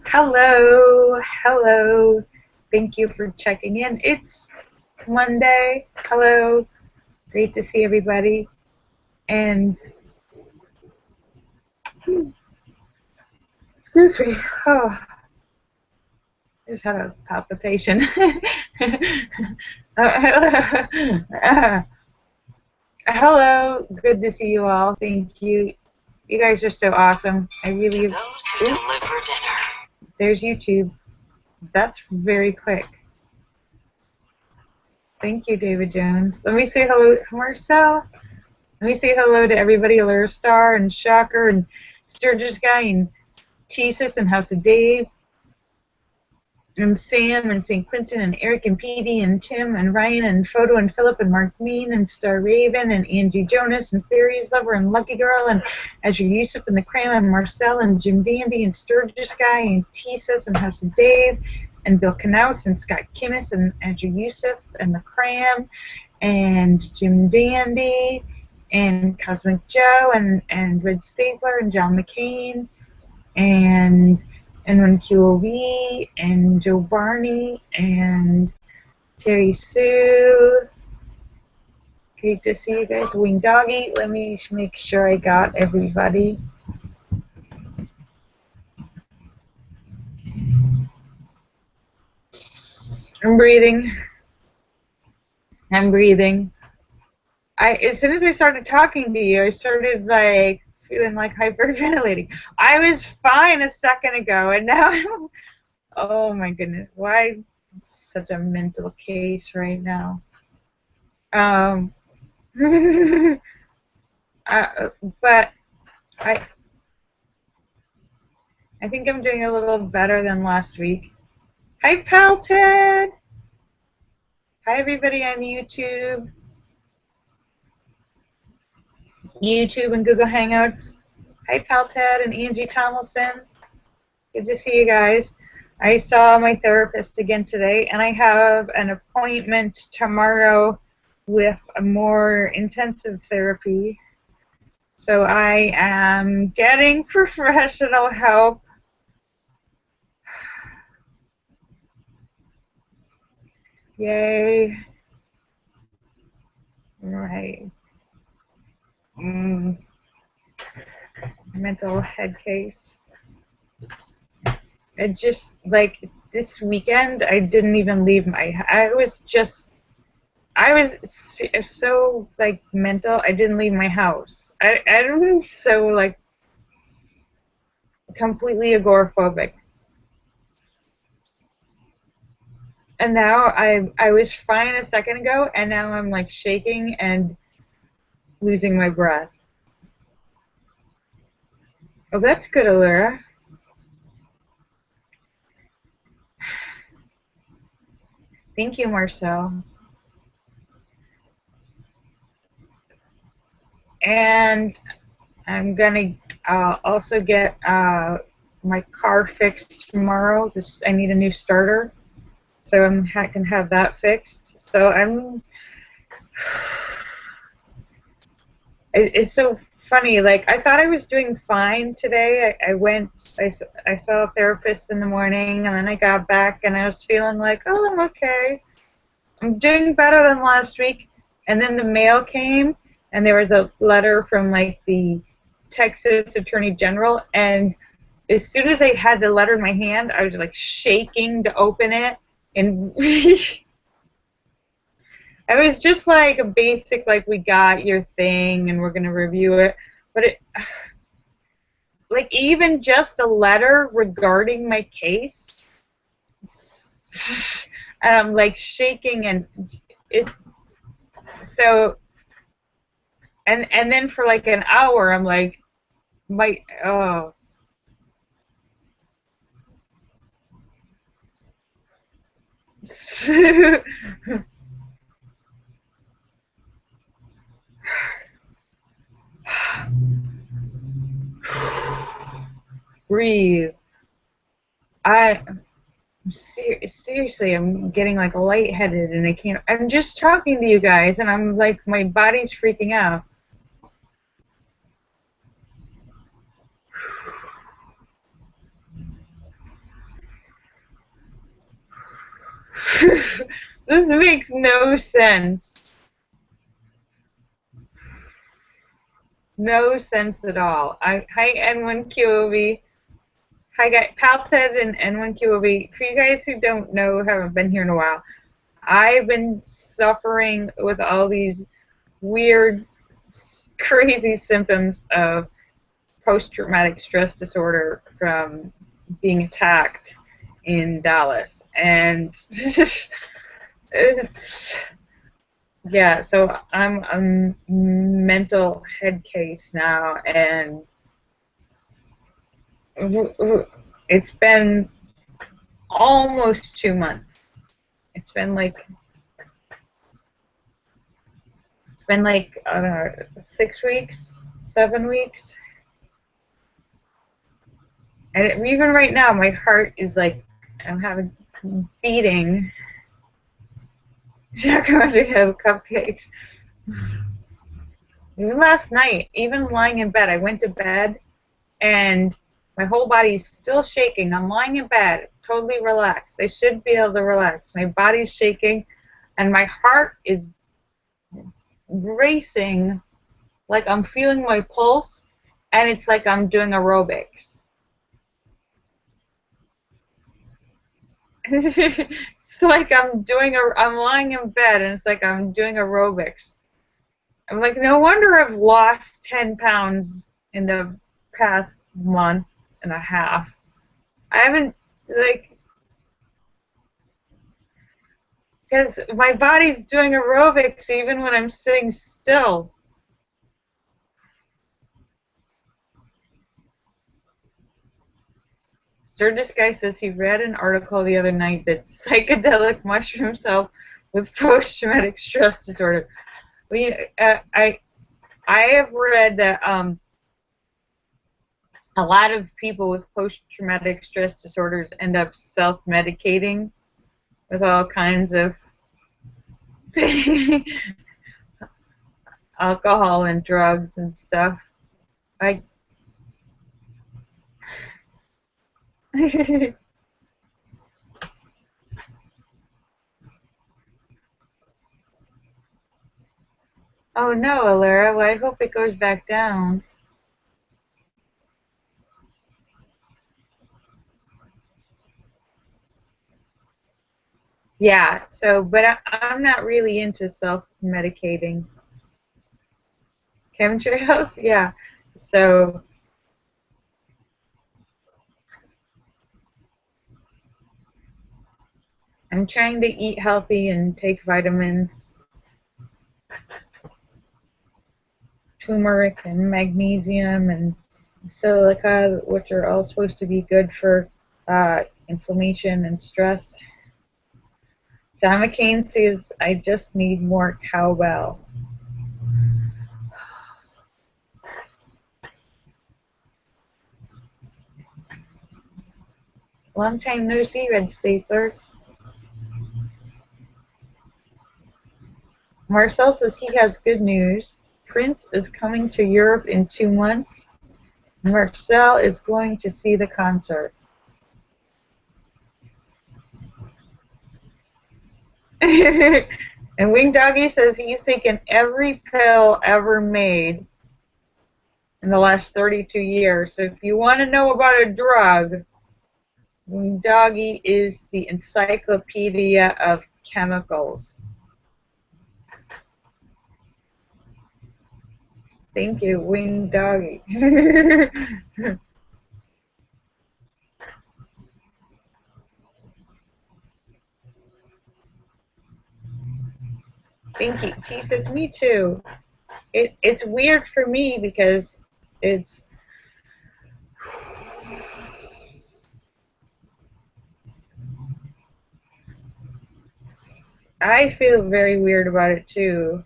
Hello, hello. Thank you for checking in. It's Monday. Hello. Great to see everybody. And excuse me. Oh, I just had a palpitation. Hello. Good to see you all. Thank you. You guys are so awesome. I really. To those who deliver dinner. There's YouTube. That's very quick. Thank you, David Jones. Let me say hello, Marcel. Let me say hello to everybody, Lurstar and Shocker and Sturgis Guy and Tesis and House of Dave and Sam and St. Quentin and Eric and Petey and Tim and Ryan and Photo and Philip and Mark Mean and Star Raven and Angie Jonas and Fairies Lover and Lucky Girl and Azure Yusuf and the Cram and Marcel and Jim Dandy and Sturgis Guy and Tesis and House of Dave and Bill Knaus and Scott Kimmis and Azure Yusuf and the Cram and Jim Dandy and Cosmic Joe and Red Stapler and John McCain and N1QOV and Joe Barney and Terry Sue. Great to see you guys. Wing Doggy. Let me make sure I got everybody. I'm breathing. As soon as I started talking to you, I started like feeling like hyperventilating. I was fine a second ago, and now I'm, oh my goodness, why such a mental case right now? But I think I'm doing a little better than last week. Hi, Pal Ted. Hi, everybody on YouTube and Google Hangouts. Hi, Pal Ted and Angie Tomlinson. Good to see you guys. I saw my therapist again today, and I have an appointment tomorrow with a more intensive therapy. So I am getting professional help. Yay. Right. Mental head case. It just, like, this weekend, I didn't even leave I was so, like, mental, I didn't leave my house. I don't so, like, completely agoraphobic. And now I was fine a second ago, and now I'm, like, shaking and losing my breath. Oh, that's good, Allura. Thank you, Marcel. And I'm gonna also get my car fixed tomorrow. I need a new starter, so I can have that fixed. So it's so funny. Like, I thought I was doing fine today. I saw a therapist in the morning, and then I got back, and I was feeling like, oh, I'm okay. I'm doing better than last week. And then the mail came, and there was a letter from, like, the Texas Attorney General, and as soon as I had the letter in my hand, I was, like, shaking to open it, and it was just like a basic, like, we got your thing and we're going to review it. But it, like, even just a letter regarding my case, and I'm, like, shaking, and it, so, and then for, like, an hour, I'm like, oh. Breathe. Seriously, I'm getting, like, lightheaded, and I can't. I'm just talking to you guys, and I'm like, my body's freaking out. This makes no sense. No sense at all. Hi, N1QOV. Hi, guys. Palted and N1QOV. For you guys who don't know, haven't been here in a while, I've been suffering with all these weird, crazy symptoms of post-traumatic stress disorder from being attacked in Dallas. And it's, yeah, so I'm a mental head case now, and it's been almost 2 months. It's been like I don't know, 6 weeks, 7 weeks. And even right now, my heart is like, I'm having beating. Jack wants to have cupcakes. Even last night, even lying in bed, I went to bed and my whole body is still shaking. I'm lying in bed, totally relaxed. I should be able to relax. My body's shaking and my heart is racing, like I'm feeling my pulse, and it's like I'm doing aerobics. It's like I'm lying in bed and it's like I'm doing aerobics. I'm like, no wonder I've lost 10 pounds in the past month and a half. I haven't, like, because my body's doing aerobics even when I'm sitting still. Sturgis Guy says he read an article the other night that psychedelic mushrooms help with post-traumatic stress disorder. Well, you know, I have read that a lot of people with post-traumatic stress disorders end up self-medicating with all kinds of alcohol and drugs and stuff. Oh no, Alara. Well, I hope it goes back down. Yeah, so, but I'm not really into self-medicating. Chemistry house? Yeah. So, I'm trying to eat healthy and take vitamins, turmeric and magnesium and silica, which are all supposed to be good for inflammation and stress. John McCain says, I just need more cowbell. Long time no see, Red Stapler. Marcel says he has good news. Prince is coming to Europe in 2 months. Marcel is going to see the concert. And Wing Doggy says he's taken every pill ever made in the last 32 years. So if you want to know about a drug, Wing Doggy is the encyclopedia of chemicals. Thank you, Wing Doggy. Binky T says, me too. It's weird for me because it's I feel very weird about it too,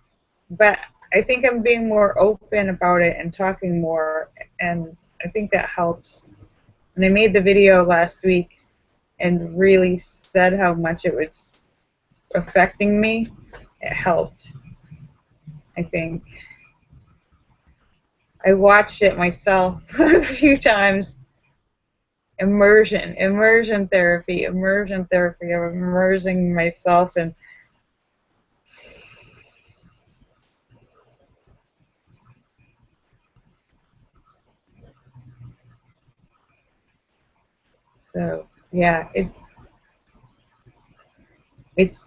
but I think I'm being more open about it and talking more, and I think that helps. And I made the video last week and really said how much it was affecting me. It helped, I think. I watched it myself a few times, immersion therapy. I'm immersing myself in. So yeah, it's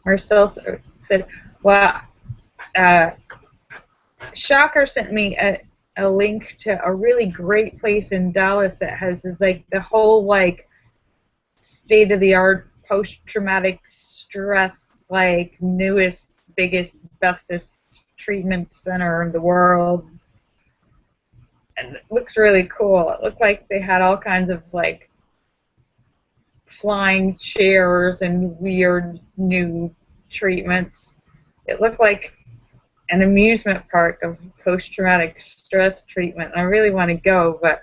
Marcel said, well, uh, Shocker sent me a link to a really great place in Dallas that has like the whole like state of the art post traumatic stress, like newest, biggest, bestest treatment center in the world. And it looks really cool. It looked like they had all kinds of like flying chairs and weird new treatments. It looked like an amusement park of post-traumatic stress treatment. I really want to go, but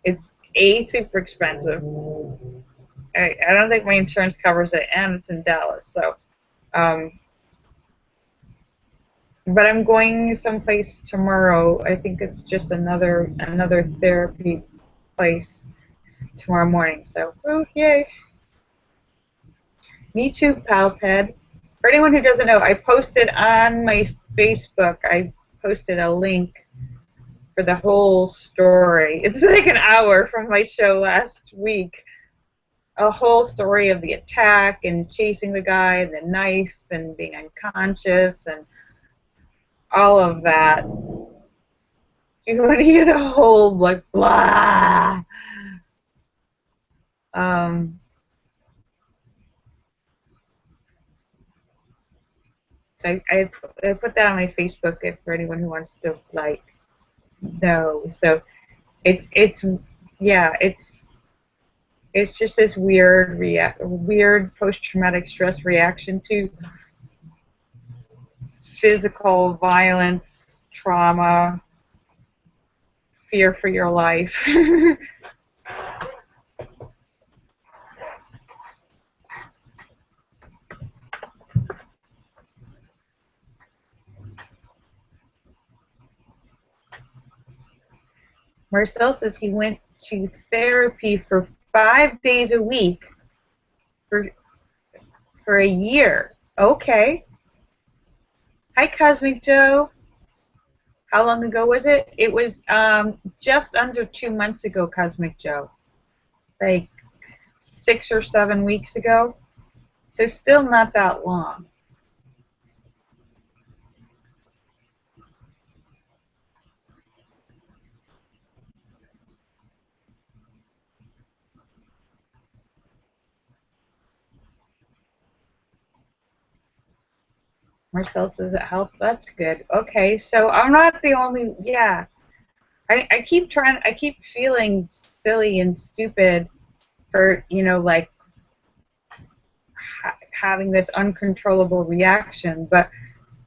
it's super expensive. I don't think my insurance covers it, and it's in Dallas. So, but I'm going someplace tomorrow. I think it's just another therapy place tomorrow morning. So, oh yay! Me too, pal Ted. For anyone who doesn't know, I posted on my Facebook. I posted a link for the whole story. It's like an hour from my show last week. A whole story of the attack and chasing the guy and the knife and being unconscious and all of that. You want to hear the whole, like, blah. So I put that on my Facebook for anyone who wants to, like, know. So it's just this weird post-traumatic stress reaction to physical violence, trauma, fear for your life. Marcel says he went to therapy for 5 days a week for a year. Okay. Hi, Cosmic Joe. How long ago was it? It was just under 2 months ago, Cosmic Joe. Like 6 or 7 weeks ago. So still not that long. Marcel says it helped. That's good. Okay, so I'm not the only. Yeah, I keep feeling silly and stupid for like having this uncontrollable reaction, but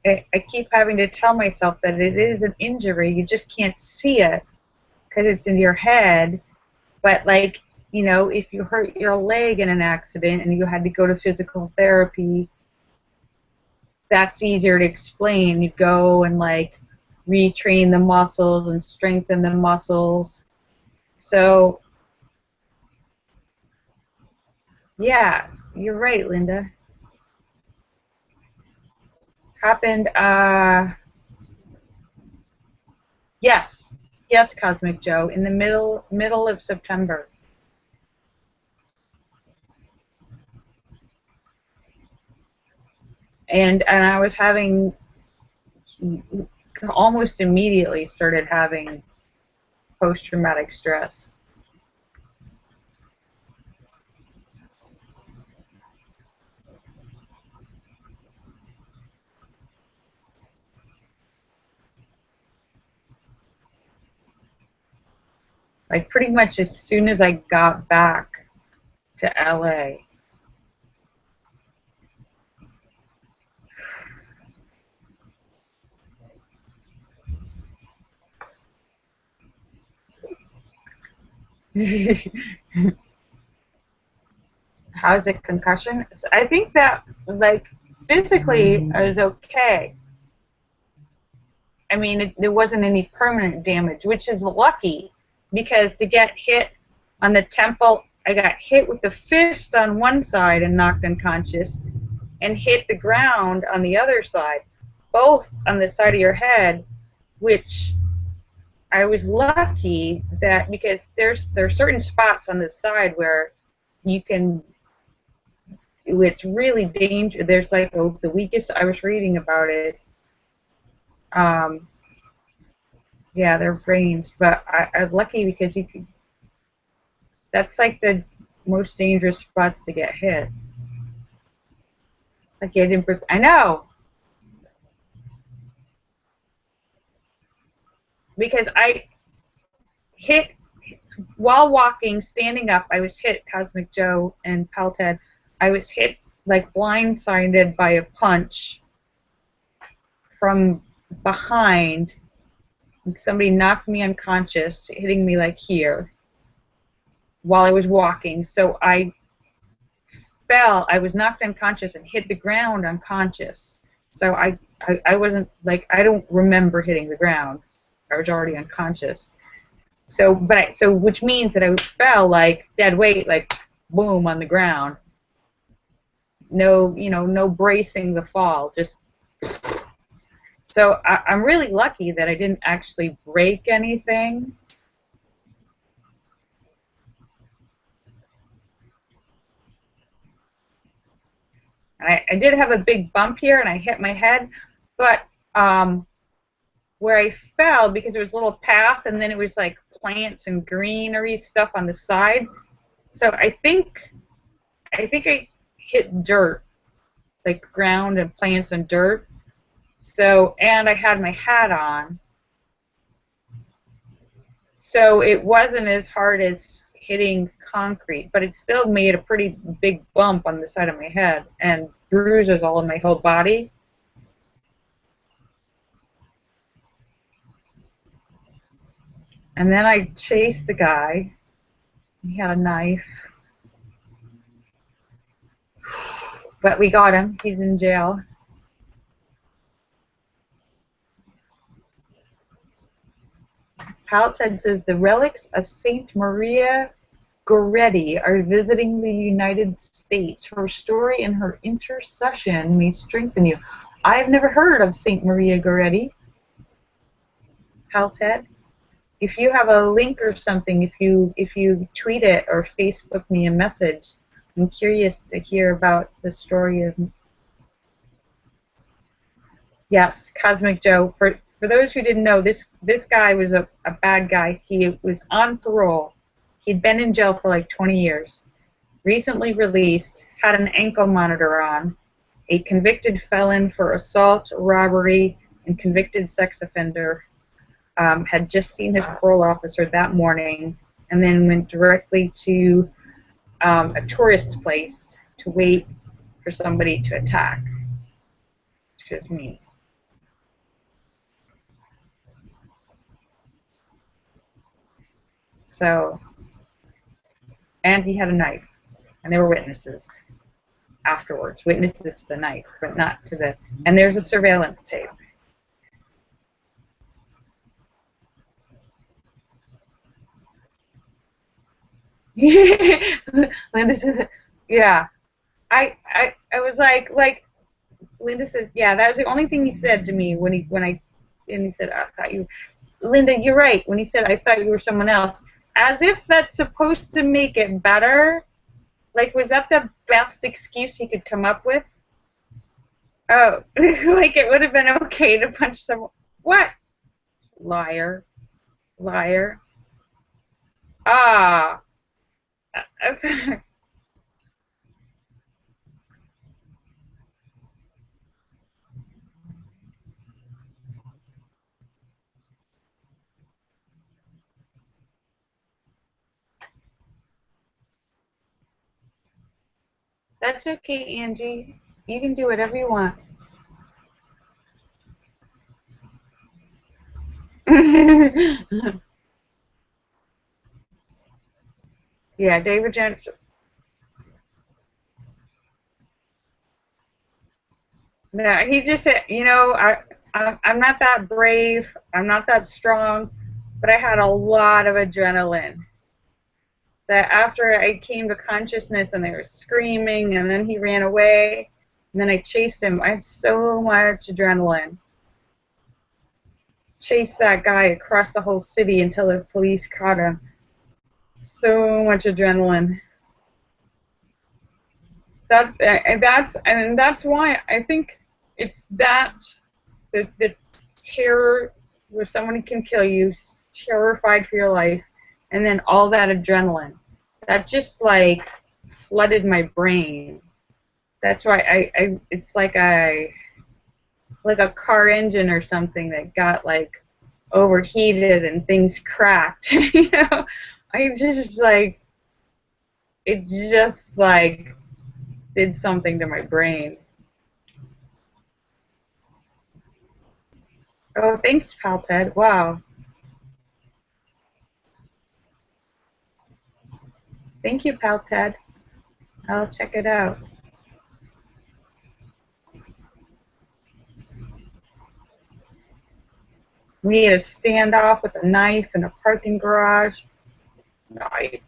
I keep having to tell myself that it is an injury. You just can't see it because it's in your head. But like if you hurt your leg in an accident and you had to go to physical therapy, that's easier to explain. You go and like retrain the muscles and strengthen the muscles. So yeah, you're right, Linda. Happened yes, Cosmic Joe, in the middle of September. And I was having almost immediately started having post-traumatic stress. Like pretty much as soon as I got back to LA. How's it concussion? I think that like physically I was okay. I mean, there wasn't any permanent damage, which is lucky, because to get hit on the temple, I got hit with the fist on one side and knocked unconscious, and hit the ground on the other side, both on the side of your head, which I was lucky that, because there are certain spots on the side where you can, it's really dangerous. There's like the weakest, I was reading about it. Yeah, they're brains, but I'm lucky because you could. That's like the most dangerous spots to get hit. Like I didn't. I know, because I hit while walking, standing up. I was hit, Cosmic Joe and Palted. I was hit like blindsided by a punch from behind. And somebody knocked me unconscious, hitting me like here while I was walking. So I fell. I was knocked unconscious and hit the ground unconscious. So I wasn't, like, I don't remember hitting the ground. I was already unconscious. So which means that I fell like dead weight, like boom on the ground. No, no bracing the fall, just. So I'm really lucky that I didn't actually break anything. And I did have a big bump here, and I hit my head, but where I fell, because there was a little path, and then it was like plants and greenery stuff on the side. So I think I hit dirt, like ground and plants and dirt. So, and I had my hat on. So it wasn't as hard as hitting concrete, but it still made a pretty big bump on the side of my head and bruises all in my whole body. And then I chased the guy. He had a knife. But we got him. He's in jail. Palted says the relics of Saint Maria Goretti are visiting the United States. Her story and her intercession may strengthen you. I've never heard of Saint Maria Goretti. Palted, if you have a link or something, if you tweet it or Facebook me a message, I'm curious to hear about the story of. Yes, Cosmic Joe. For those who didn't know, this guy was a bad guy. He was on parole. He'd been in jail for like 20 years. Recently released, had an ankle monitor on, a convicted felon for assault, robbery, and convicted sex offender. Had just seen his parole officer that morning, and then went directly to a tourist place to wait for somebody to attack, which is me. So, and he had a knife, and there were witnesses afterwards, witnesses to the knife, but not to the, and there's a surveillance tape. Linda says, yeah. I was like Linda says, yeah, that was the only thing he said to me when he said, I thought you, Linda, you're right, when he said, I thought you were someone else, as if that's supposed to make it better. Like, was that the best excuse he could come up with? Oh, like it would have been okay to punch someone. What? Liar. Liar. Ah. That's okay, Angie. You can do whatever you want. Yeah, David Jones. No, he just said, I'm not that brave. I'm not that strong, but I had a lot of adrenaline. That after I came to consciousness and they were screaming, and then he ran away, and then I chased him. I had so much adrenaline. Chased that guy across the whole city until the police caught him. So much adrenaline. That's why I think it's that the terror where someone can kill you, terrified for your life, and then all that adrenaline that just like flooded my brain. That's why I it's like a car engine or something that got like overheated and things cracked. You know, I just like it just like did something to my brain. Oh, thanks, pal Ted. Wow. Thank you, pal Ted. I'll check it out. We had a standoff with a knife in a parking garage. Knife.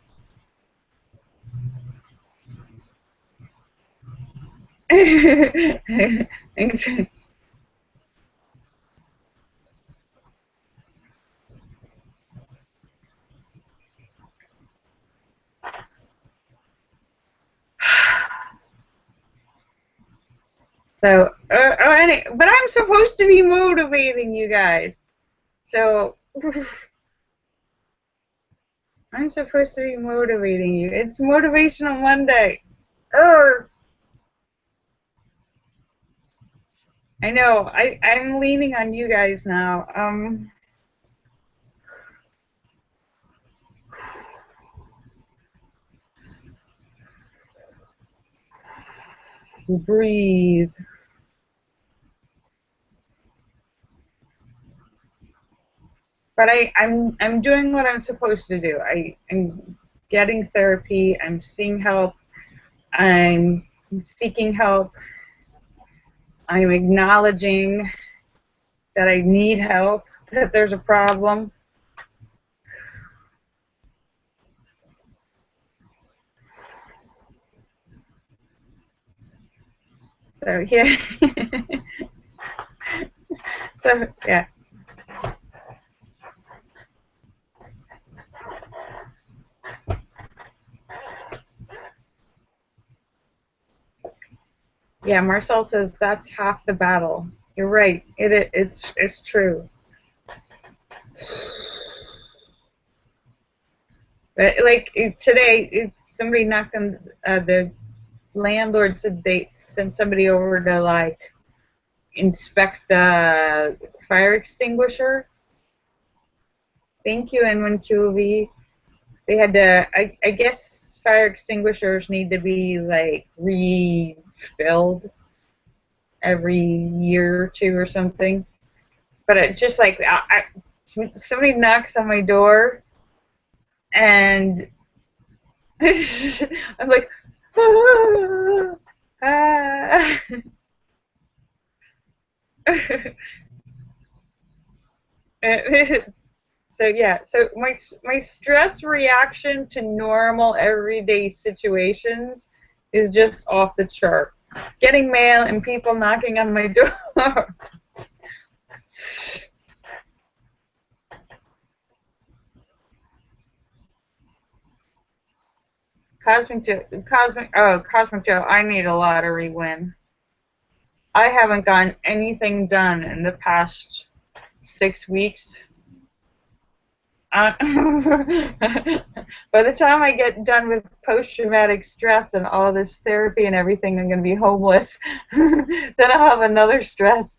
So, but I'm supposed to be motivating you guys. So, I'm supposed to be motivating you. It's Motivational Monday. Urgh. I know. I'm leaning on you guys now. Breathe. But I'm doing what I'm supposed to do. I'm getting therapy. I'm seeking help. I'm seeking help. I'm acknowledging that I need help, that there's a problem. So, yeah. So, yeah. Yeah, Marcel says that's half the battle. You're right. It's true. But like today, somebody knocked on the landlord said they sent somebody over to like inspect the fire extinguisher. Thank you, N1QV. They had to. I guess fire extinguishers need to be like refilled every year or two or something. But it just like somebody knocks on my door, and I'm like, ah, ah. So yeah, so my stress reaction to normal everyday situations is just off the chart. Getting mail and people knocking on my door. Cosmic Joe, I need a lottery win. I haven't gotten anything done in the past 6 weeks. By the time I get done with post-traumatic stress and all this therapy and everything, I'm going to be homeless. Then I'll have another stress.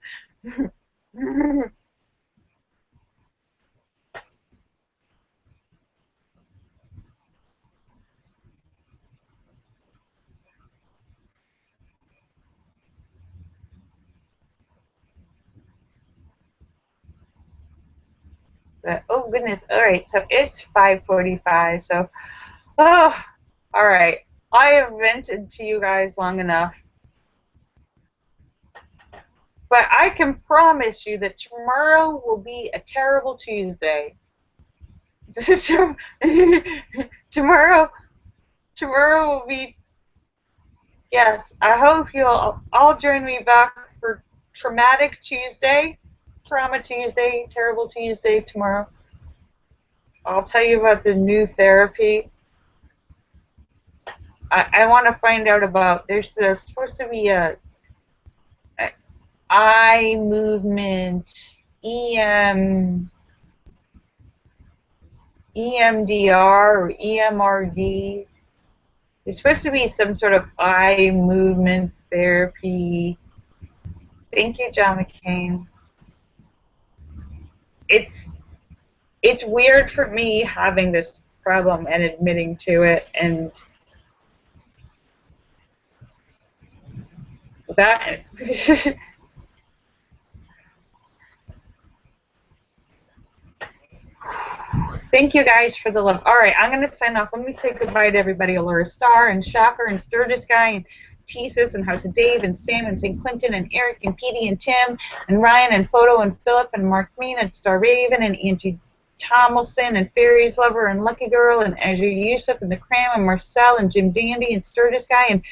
But, oh goodness, all right, so it's 5:45, so, oh, all right. I have vented to you guys long enough. But I can promise you that tomorrow will be a terrible Tuesday. tomorrow, tomorrow will be. Yes, I hope you'll all join me back for Traumatic Tuesday, Trauma Tuesday, Terrible Tuesday tomorrow. I'll tell you about the new therapy. I want to find out about. There's supposed to be a eye movement EMDR or EMRD. There's supposed to be some sort of eye movement therapy. Thank you, John McCain. It's it's weird for me having this problem and admitting to it, and that thank you guys for the love. All right, I'm going to sign off. Let me say goodbye to everybody. Allura Star and Shocker and Sturgis Guy and Tesis and House of Dave and Sam and St. Clinton and Eric and Petey and Tim and Ryan and Photo and Philip and Mark Mean and Star Raven and Angie Tomlinson and Fairies Lover and Lucky Girl and Azure Yusuf and The Cram and Marcel and Jim Dandy and Sturgis Guy and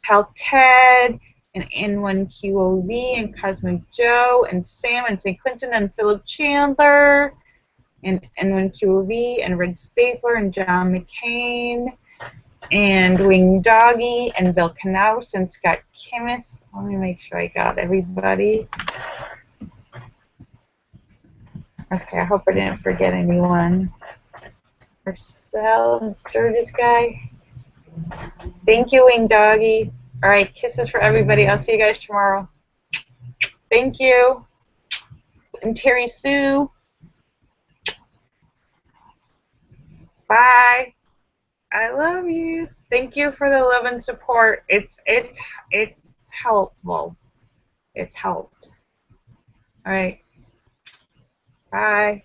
Pal Ted and N1QOV and Cosmic Joe and Sam and St. Clinton and Philip Chandler and N1QOV and Red Stapler and John McCain and Wing Doggy and Bill Knaus and Scott Kimmis. Let me make sure I got everybody. Okay, I hope I didn't forget anyone. Marcel and Sturgis Guy. Thank you, Wing Doggy. All right, kisses for everybody. I'll see you guys tomorrow. Thank you. And Terry Sue. Bye. I love you. Thank you for the love and support. It's helpful. It's helped. All right. Bye.